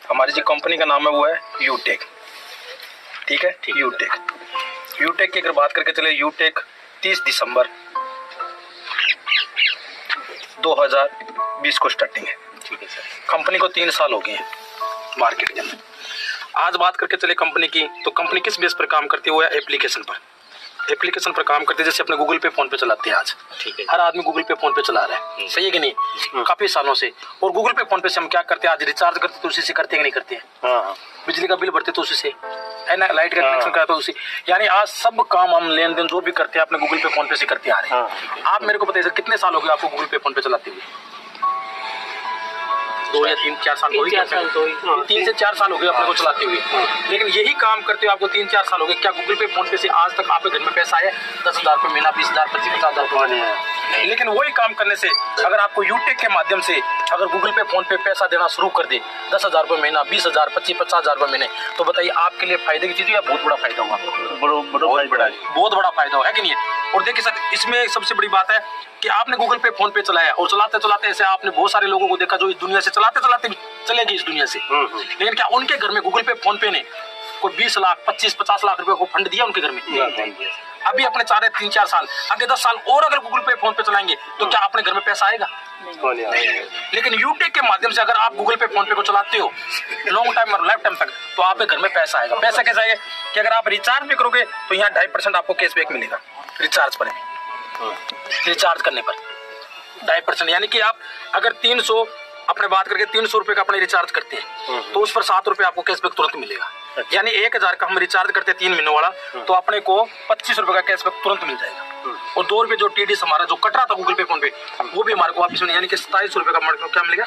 हमारी जो कंपनी का नाम है वो है यूटेक। ठीक है, यूटेक की अगर बात करके चले, यूटेक 30 दिसंबर 2020 को स्टार्टिंग है। ठीक है सर। कंपनी को 3 साल हो गए हैं मार्केट के अंदर। आज बात करके चले कंपनी की, तो कंपनी किस बेस पर काम करती है, वो है एप्लीकेशन पर काम करते हैं। जैसे अपने गूगल पे फोन पे चलाते हैं आज, ठीक है, हर आदमी गूगल पे फोन पे चला रहा है, सही है कि नहीं, काफी सालों से। और गूगल पे फोन पे से हम क्या करते हैं, आज रिचार्ज करते तो उसी से करते हैं कि नहीं करते हैं, बिजली का बिल भरते तो उसी से है ना, लाइट का कनेक्शन कराते तो उसी, यानी आज सब काम हम लेन देन जो भी करते हैं अपने गूगल पे फोन पे से करते आ रहे हैं। आप मेरे को बताइए सर, कितने साल हो गए आपको गूगल पे फोन पे चलाते हुए? 2 या 3-4 साल, 3 से 4 साल हो गए अपने को चलाते हुए। लेकिन यही काम करते हुए आपको 3-4 साल हो गए, क्या गूगल पे फोन पे से आज तक आपके घर में पैसा आया 10,000 रुपये महीना, 20,000, 25,000 रुपये? लेकिन वही काम करने से अगर आपको यूटेक के माध्यम से अगर गूगल पे फोन पे पैसा देना शुरू कर दे, 10,000 रुपये महीना, 20,000, 25-50,000 रुपये महीने, तो बताइए आपके लिए फायदे की चीज है, बहुत बड़ा फायदा होगा, बहुत बड़ा फायदा है कि नहीं? और देखिए सर, इसमें सबसे बड़ी बात है कि आपने गूगल पे फोन पे चलाया और चलाते चलाते ऐसे आपने बहुत सारे लोगों को देखा जो इस दुनिया से चलाते चलाते भी चले गए इस दुनिया से। लेकिन क्या उनके घर में गूगल पे फोन पे ने कोई 20 लाख 25-50 लाख रुपए को फंड दिया उनके घर में? अभी अपने 3-4 साल आगे 10 साल और अगर गूगल पे फोन पे चलाएंगे तो क्या अपने घर में पैसा आएगा? लेकिन यूटेक के माध्यम से अगर आप गूगल पे फोन पे को चलाते हो लॉन्ग टाइम और लाइफ टाइम तक, तो आपके घर में पैसा आएगा। पैसा कैसे आएगा कि अगर आप रिचार्ज भी करोगे तो यहाँ 2.5% आपको कैशबैक मिलेगा रिचार्ज पर, रिचार्ज करने पर 2.5%। यानी कि आप अगर 300 अपने बात करके 300 रुपए का अपने रिचार्ज करते हैं तो उस पर 7 रुपए आपको कैशबैक तुरंत मिलेगा। यानी 1,000 का हम रिचार्ज करते हैं 3 महीनों वाला, तो अपने को 25 रुपए का कैशबैक तुरंत मिल जाएगा। और 2 रुपए जो टीडीएस हमारा जो कट रहा था गूगल पे फोन पे, वो भी हमारे को वापस मिलेगा। यानी कि 27 रुपए का हमारे को क्या मिलेगा?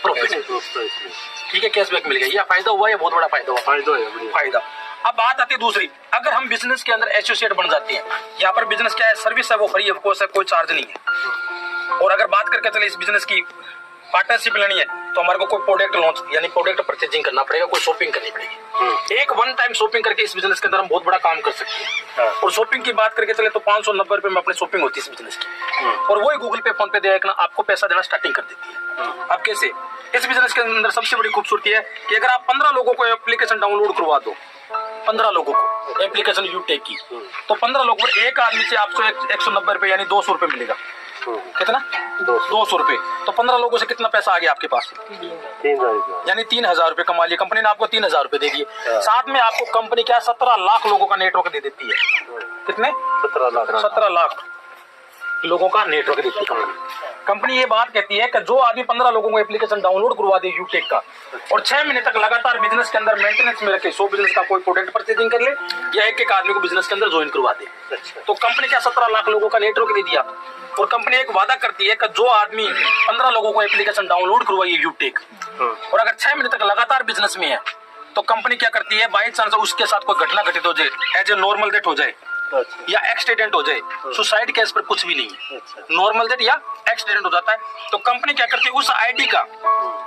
प्रॉफिट। ठीक है, कैशबैक मिल गया। यह फायदा हुआ, या बहुत बड़ा फायदा हुआ? फायदा। अब बात आती है दूसरी, अगर हम बिजनेस के अंदर एसोसिएट बन जाते हैं, यहाँ पर बिजनेस क्या है, सर्विस है वो फ्री ऑफ कॉस्ट है, कोई चार्ज नहीं है। और अगर बात करके चले इस बिजनेस की पार्टनरशिप लेनी है तो हमारे को कोई प्रोडक्ट लॉन्च यानी प्रोडक्ट परचेजिंग करना पड़ेगा, कोई शॉपिंग करनी पड़ेगी। एक वन टाइम शॉपिंग करके इस बिजनेस के अंदर हम बहुत बड़ा काम कर सकते हैं। और शॉपिंग की बात करके चले तो 590 रुपए में अपनी शॉपिंग होती है इस बिजनेस की, और वही गूगल पे फोन पे देना आपको पैसा देना स्टार्टिंग कर देती है। अब कैसे? इस बिजनेस के अंदर सबसे बड़ी खूबसूरती है कि अगर आप 15 लोगों को एप्लीकेशन डाउनलोड करवा दो, 15 लोगों को एप्लीकेशन यूटेक की, तो 15 लोगों पर एक आदमी से आपको 190 रुपए यानी 200 रुपए मिलेगा। कितना? 200 रुपए। तो 15 लोगों से कितना पैसा आ गया आपके पास? 3,000, यानी 3,000 रुपए कमा लिए। कंपनी ने आपको 3,000 रुपए दे दिए। साथ में आपको कंपनी क्या 17 लाख लोगों का नेटवर्क दे देती है। कितने? 17 लाख लोगों का नेटवर्क देती है कंपनी। ये बात कहती है कि जो आदमी 15 लोगों को एप्लीकेशन डाउनलोड करवा दे यूटेक का और 6 महीने तक लगातार बिजनेस के अंदर मेंटेनेंस में रखे, 100 बिजनेस का कोई प्रोडक्ट परचेजिंग कर ले या एक आदमी को बिजनेस के अंदर ज्वाइन करवा दे, तो कंपनी क्या 17 लाख लोगों का नेटवर्क दे दिया। और कंपनी एक वादा करती है कि जो आदमी 15 लोगों को एप्लीकेशन डाउनलोड करवाइए यूटेक और अगर 6 महीने तक लगातार बिजनेस में है, तो कंपनी क्या करती है, बाई चांस उसके साथ कोई घटना घटित हो जाए, एज ए नॉर्मल डेथ हो जाए या एक्सीडेंट हो जाए, सुसाइड केस पर कुछ भी नहीं है, नॉर्मल डेथ या एक्सीडेंट हो जाता है, तो कंपनी क्या करती है उस आईडी का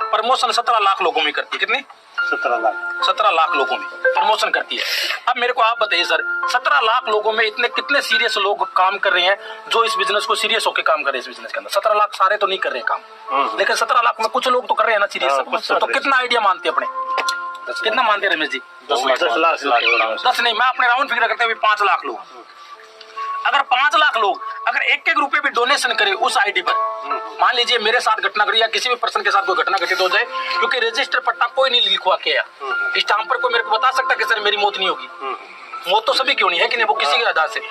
प्रमोशन 17 लाख लोगों में करती है। कितने? 17 लाख लोगों में प्रमोशन करती है। अब मेरे को आप बताइए सर, 17 लाख लोगों में इतने कितने सीरियस लोग काम कर रहे हैं जो इस बिजनेस को सीरियस होकर काम कर रहे हैं? इस बिजनेस के अंदर 17 लाख सारे तो नहीं कर रहे हैं काम, लेकिन 17 लाख में कुछ लोग तो कर रहे हैं ना सीरियस। तो कितना आइडिया मानते हैं अपने? कितना मानते हैं रमेश जी? 10 नहीं, मैं अपने राउंड फिगर करते हुए 5 लाख लोग। अगर 5 लाख लोग अगर 1-1 रुपए भी डोनेशन करे उस आईडी पर, मान लीजिए मेरे साथ घटना घटी या किसी भी पर्सन के साथ कोई घटना घटित हो जाए, क्योंकि रजिस्टर पट्टा कोई नहीं लिखवा के आया, स्टाम्प पर कोई मेरे को बता सकता कि सर मेरी मौत नहीं होगी, मौत तो सभी क्यों नहीं है कि नहीं, वो किसी के आधार से।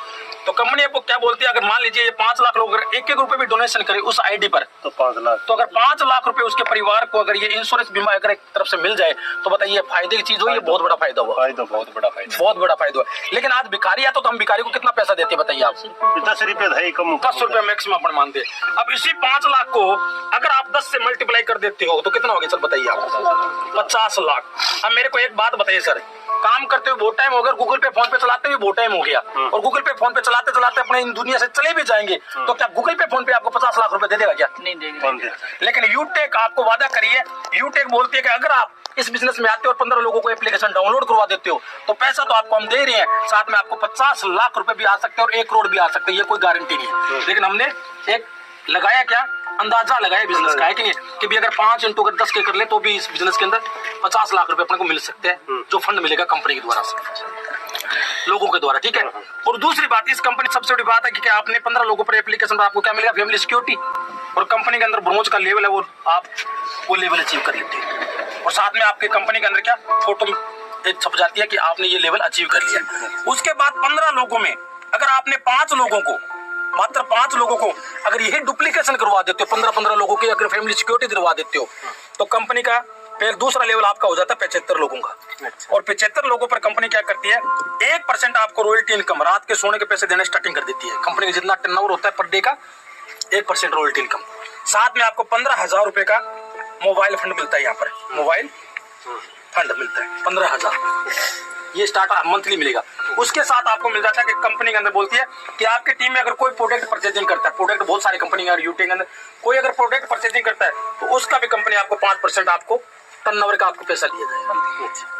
तो कंपनी आपको क्या बोलती है, अगर मान लीजिए ये 5 लाख लोग अगर 1-1 रुपए भी डोनेशन करे उस आईडी पर, तो 5 लाख, तो अगर 5 लाख रुपए उसके परिवार को अगर ये इंश्योरेंस बीमा अगर एक तरफ से मिल जाए, तो बताइए फायदे की चीज हो, ये बहुत बड़ा फायदा हुआ। बहुत बड़ा फायदा हुआ। लेकिन आज भिखारी आता तो हम भिखारी को कितना पैसा देते बताइए आप? 10 रुपए मैक्सिमम अपन मानते। अब इसी 5 लाख को अगर आप 10 से मल्टीप्लाई कर देते हो तो कितना हो गया सर बताइए आप? 50 लाख। अब मेरे को एक बात बताइए सर, काम करते हुए बहुत टाइम हो गया, गूगल पे फोन पे चलाते हुए बहुत टाइम हो गया, और गूगल पे फोन पे चलाते चलाते अपने इन दुनिया से चले भी जाएंगे, तो क्या गूगल पे फोन पे आपको 50 लाख रुपए दे देगा क्या? नहीं देगा। लेकिन यूटेक आपको वादा करिए, यूटेक बोलती है कि अगर आप इस बिजनेस में आते हो और 15 लोगों को एप्लीकेशन डाउनलोड करवा देते हो, तो पैसा तो आपको हम दे रहे हैं, साथ में आपको 50 लाख रुपए भी आ सकते हैं और 1 करोड़ भी आ सकते हैं, ये कोई गारंटी नहीं है। लेकिन हमने एक लगाया क्या, अंदाजा लगाया बिजनेस का, है कि नहीं, कि भी अगर 5 × अगर 10 के कर ले तो भी इस बिजनेस के अंदर 50 लाख रुपए अपने को मिल सकते हैं, जो फंड मिलेगा कंपनी के द्वारा से, लोगों के द्वारा, ठीक है। और दूसरी बात, इस कंपनी सबसे बड़ी बात है कि आपने 15 लोगों पर एप्लीकेशन पर आपको क्या मिलेगा, फैमिली सिक्योरिटी, और कंपनी के अंदर ब्रोंज का लेवल है, वो आप वो लेवल अचीव कर लेते हैं, और साथ में आपके कंपनी के अंदर क्या फोटो एक छप जाती है कि आपने ये लेवल अचीव कर लिया। उसके बाद 15 लोगों में अगर आपने 5 लोगों को, मात्र 5 लोगों को अगर यही डुप्लीकेशन करवा देते हो, 15-15 लोगों की अगर फैमिली सिक्योरिटी दिलवा देते हो, तो कंपनी का फिर दूसरा लेवल आपका हो जाता है 75 लोगों का। और 75 लोगों पर कंपनी क्या करती है, 1% आपको रॉयल्टी इनकम, रात के सोने के पैसे देने स्टार्टिंग कर देती है। कंपनी का जितना टर्नओवर होता है पर डे का 1% रॉयल्टी इनकम, साथ में आपको 15,000 रुपए का मोबाइल फंड मिलता है। यहाँ पर मोबाइल फंड मिलता है 15,000, ये स्टार्ट मंथली मिलेगा। उसके साथ आपको मिल जाता है कि कंपनी के अंदर बोलती है कि आपकी टीम में अगर कोई प्रोडक्ट परचेजिंग करता है, प्रोडक्ट बहुत सारी कंपनी है यूटी के अंदर, कोई अगर प्रोडक्ट परचेजिंग करता है तो उसका भी कंपनी आपको 5% आपको टर्नओवर का आपको पैसा दिया जाएगा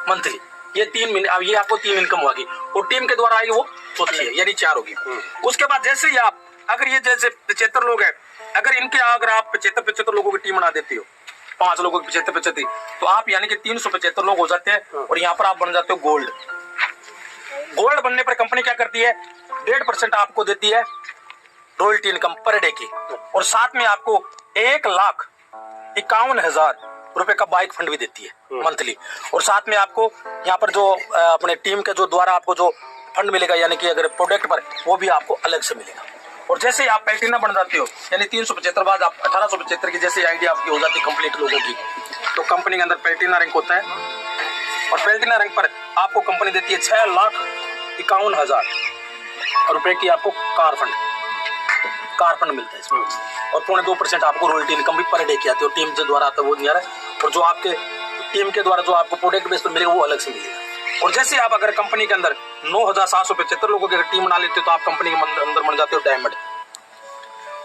मंथली। ये 3 महीने, अब ये आपको 3 इनकम होगी, और टीम के द्वारा आएगी वो चौथी है, यानी 4 होगी। उसके बाद जैसे ही आप अगर ये जैसे 75 लोग हैं, अगर इनके अगर आप 75 लोगों की टीम बना देती हो, 5 लोगों की 75, तो आप यानी कि 375 लोग हो जाते हैं, और यहाँ पर आप बन जाते हो गोल्ड। गोल्ड बनने पर कंपनी क्या करती है, 1.5% आपको देती है रॉयल्टी इनकम पर डे की, और साथ में आपको 1,51,000 रुपए का बाइक फंड भी देती है मंथली, और साथ में आपको यहाँ पर जो अपने टीम के जो द्वारा आपको जो फंड मिलेगा, यानी कि अगर प्रोडक्ट पर, वो भी आपको अलग से मिलेगा। और जैसे ही आप प्लेटिना बन जाते हो, यानी 375 बाद आप 1875 की जैसे आइडिया आपकी हो जाती है कंप्लीट लोगों की, तो कंपनी के अंदर प्लेटिना रैंक होता है, और प्लेटिना रैंक पर आपको कंपनी देती है 6,51,000 रुपए की आपको कार फंड मिलता है इसमें, और 0.2% आपको रॉयल्टी इनकम भी पर डे की आती है, और टीम के द्वारा आता है वो नहीं आ रहा है, और जो आपके टीम के द्वारा जो आपको प्रोडक्ट बेस पर मिलेगा वो अलग से मिलेगा। और जैसे आप अगर कंपनी के अंदर 9,775 लोगों की अगर टीम बना लेते हो, तो आप कंपनी के अंदर बन जाते हो डायमंड,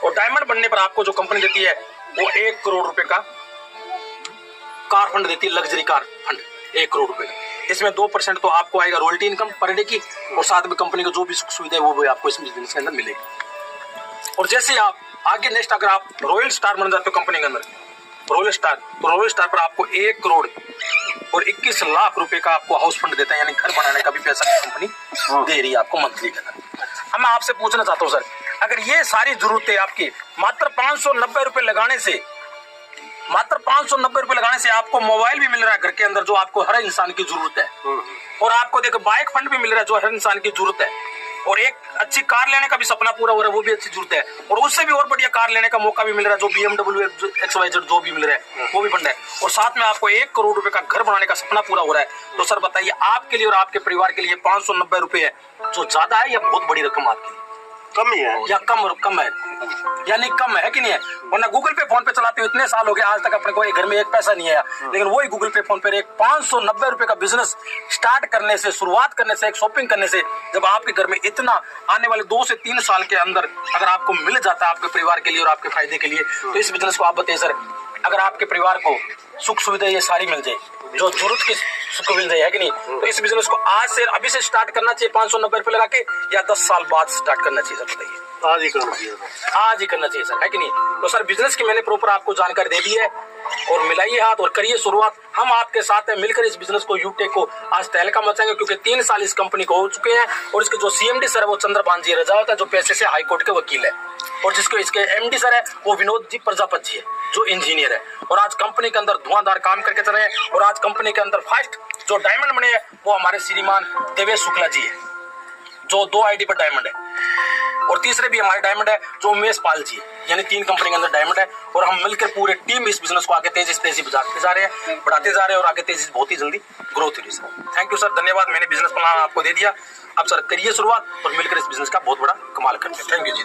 और डायमंड बनने पर आपको जो कंपनी देती है वो 1 करोड़ रुपए का कार फंड देती है, लग्जरी कार फंड 1 करोड़ रुपए का। इसमें 2% तो आपको आएगा रॉयल्टी इनकम पर डे की, और साथ में कंपनी को जो भी सुख सुविधा है वो भी आपको इस बिजनेस के अंदर मिलेगी। और जैसे आप आगे नेक्स्ट अगर आप रॉयल स्टार बन जाते हो कंपनी के अंदर, रॉयल स्टार, तो रॉयल स्टार पर आपको 1 करोड़ और 21 लाख रुपए का आपको हाउस फंड देता है, यानी घर बनाने का भी पैसा कंपनी दे रही है आपको मंथली के अंदर। अब मैं आपसे पूछना चाहता हूँ सर, अगर ये सारी जरूरतें आपकी मात्र 590 रुपए लगाने से, मात्र 590 रुपए लगाने से आपको मोबाइल भी मिल रहा है घर के अंदर, जो आपको हर इंसान की जरूरत है, और आपको देखो बाइक फंड भी मिल रहा है जो हर इंसान की जरूरत है, और एक अच्छी कार लेने का भी सपना पूरा हो रहा है, वो भी अच्छी जरूरत है, और उससे भी और बढ़िया कार लेने का मौका भी मिल रहा है, जो BMW XYZ जो भी मिल रहा है वो भी फंड है, और साथ में आपको 1 करोड़ रुपए का घर बनाने का सपना पूरा हो रहा है। तो सर बताइए, आपके लिए और आपके परिवार के लिए 590 रुपए है जो ज्यादा है या बहुत बड़ी रकम आपके लिए? कम ही है या कम है, यानी कम है कि नहीं है? वरना गूगल पे फोन पे चलाते हो इतने साल हो गए, आज तक अपने को घर में 1 पैसा नहीं आया, लेकिन वही गूगल पे फोन पे एक 590 रुपए का बिजनेस स्टार्ट करने से, शुरुआत करने से, एक शॉपिंग करने से, जब आपके घर में इतना आने वाले 2 से 3 साल के अंदर अगर आपको मिल जाता है आपके परिवार के लिए और आपके फायदे के लिए, तो इस बिजनेस को आप बताइए सर, अगर आपके परिवार को सुख सुविधा ये सारी मिल जाए, जो जरूरत की सुख मिल जाए, है कि नहीं, तो इस बिजनेस को आज से अभी से स्टार्ट करना चाहिए 590 रुपए लगा के, या 10 साल बाद स्टार्ट करना चाहिए? सर बताइए। आज ही करना चाहिए, आज ही करना चाहिए सर, है कि नहीं? तो सर बिजनेस की मैंने प्रॉपर आपको जानकारी दे दी है, और मिलाइए हाथ और करिए शुरुआत। हम आपके साथ हैं, मिलकर इस बिजनेस को यूटेक को आज तहलका मचाएंगे, क्योंकि 3 साल इस कंपनी को हो चुके हैं, और इसके जो CMD सर है वो चंद्रभान जी रजावत है, जो पैसे से हाई कोर्ट के वकील है, और जिसके इसके MD सर है वो विनोद जी प्रजापत जी है, जो इंजीनियर है, और आज कंपनी के अंदर धुआंधार काम करके चल रहे हैं। और आज कंपनी के अंदर फर्स्ट जो डायमंड बने हैं वो हमारे श्रीमान देवेश शुक्ला जी है, जो 2 ID पर डायमंड है, और तीसरे भी हमारे डायमंड है जो उमेश पाल जी है, यानी 3 कंपनी के अंदर डायमंड है, और हम मिलकर पूरे टीम इस बिजनेस को आगे तेजी बढ़ाते जा रहे हैं, और आगे तेजी बहुत ही जल्दी ग्रोथ हो रही है सर। थैंक यू सर, धन्यवाद। मैंने बिजनेस प्लान आपको दे दिया, अब सर करिए शुरुआत और मिलकर इस बिजनेस का बहुत बड़ा कमाल करते हैं। Thank you ji.